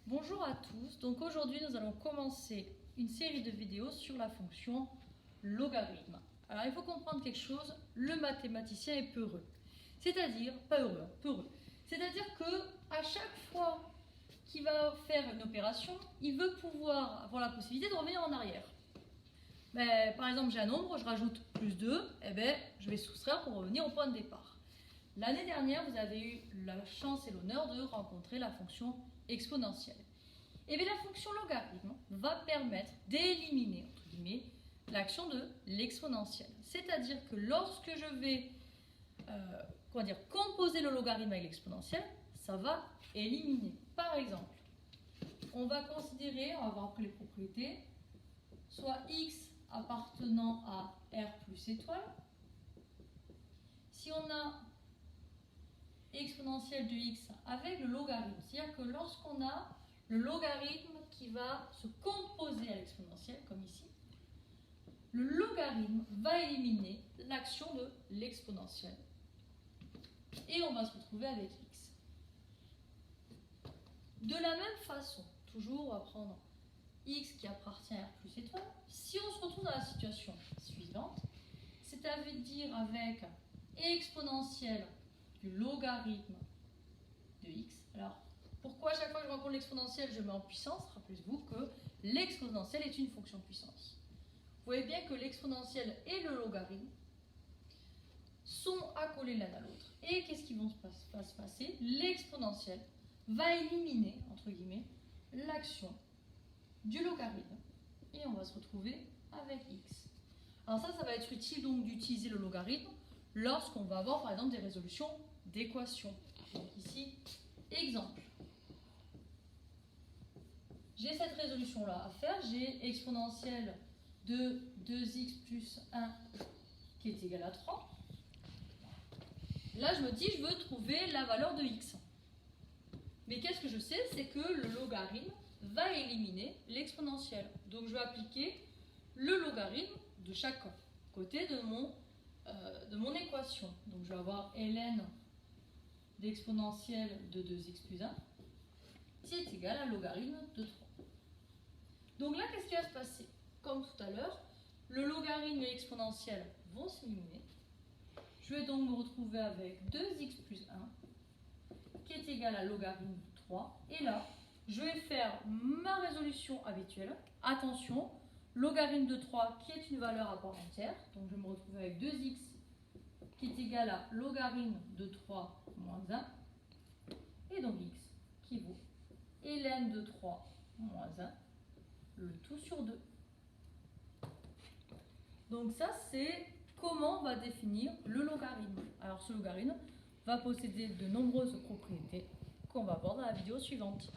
Bonjour à tous, donc aujourd'hui nous allons commencer une série de vidéos sur la fonction logarithme. Alors il faut comprendre quelque chose, le mathématicien est peureux, c'est-à-dire, pas heureux, peureux, c'est-à-dire que à chaque fois qu'il va faire une opération, il veut pouvoir avoir la possibilité de revenir en arrière. Mais, par exemple j'ai un nombre, je rajoute plus 2, je vais soustraire pour revenir au point de départ. L'année dernière, vous avez eu la chance et l'honneur de rencontrer la fonction exponentielle. Et bien la fonction logarithme va permettre d'éliminer, entre guillemets, l'action de l'exponentielle. C'est-à-dire que lorsque je vais composer le logarithme avec l'exponentielle, ça va éliminer. Par exemple, on va considérer, on va voir après les propriétés, soit x appartenant à r plus étoile. Si on a exponentielle de x avec le logarithme, c'est-à-dire que lorsqu'on a le logarithme qui va se composer à l'exponentielle, comme ici, le logarithme va éliminer l'action de l'exponentielle. Et on va se retrouver avec x. De la même façon, toujours on va prendre x qui appartient à r plus étoile. Si on se retrouve dans la situation suivante, c'est-à-dire avec exponentielle du logarithme de x. Alors, pourquoi à chaque fois que je rencontre l'exponentielle, je mets en puissance? Rappelez-vous que l'exponentielle est une fonction de puissance. Vous voyez bien que l'exponentielle et le logarithme sont accolés l'un à l'autre. Et qu'est-ce qui va se passer? L'exponentielle va éliminer, entre guillemets, l'action du logarithme. Et on va se retrouver avec x. Alors ça va être utile donc d'utiliser le logarithme lorsqu'on va avoir par exemple des résolutions d'équations. Donc ici, exemple. J'ai cette résolution-là à faire, j'ai exponentielle de 2x plus 1 qui est égal à 3. Là, je me dis, je veux trouver la valeur de x. Mais qu'est-ce que je sais? C'est que le logarithme va éliminer l'exponentielle. Donc, je vais appliquer le logarithme de chaque côté de mon équation. Donc, je vais avoir ln d'exponentielle de 2x plus 1 qui est égal à logarithme de 3. Donc là, qu'est-ce qui va se passer? Comme tout à l'heure, le logarithme et l'exponentielle vont s'éliminer. Je vais donc me retrouver avec 2x plus 1 qui est égal à logarithme de 3. Et là, je vais faire ma résolution habituelle. Attention, logarithme de 3 qui est une valeur à part entière. Donc je vais me retrouver avec 2x qui est égal à logarithme de 3 moins 1. Et donc x qui vaut ln de 3 moins 1, le tout sur 2. Donc ça, c'est comment on va définir le logarithme. Alors ce logarithme va posséder de nombreuses propriétés qu'on va voir dans la vidéo suivante.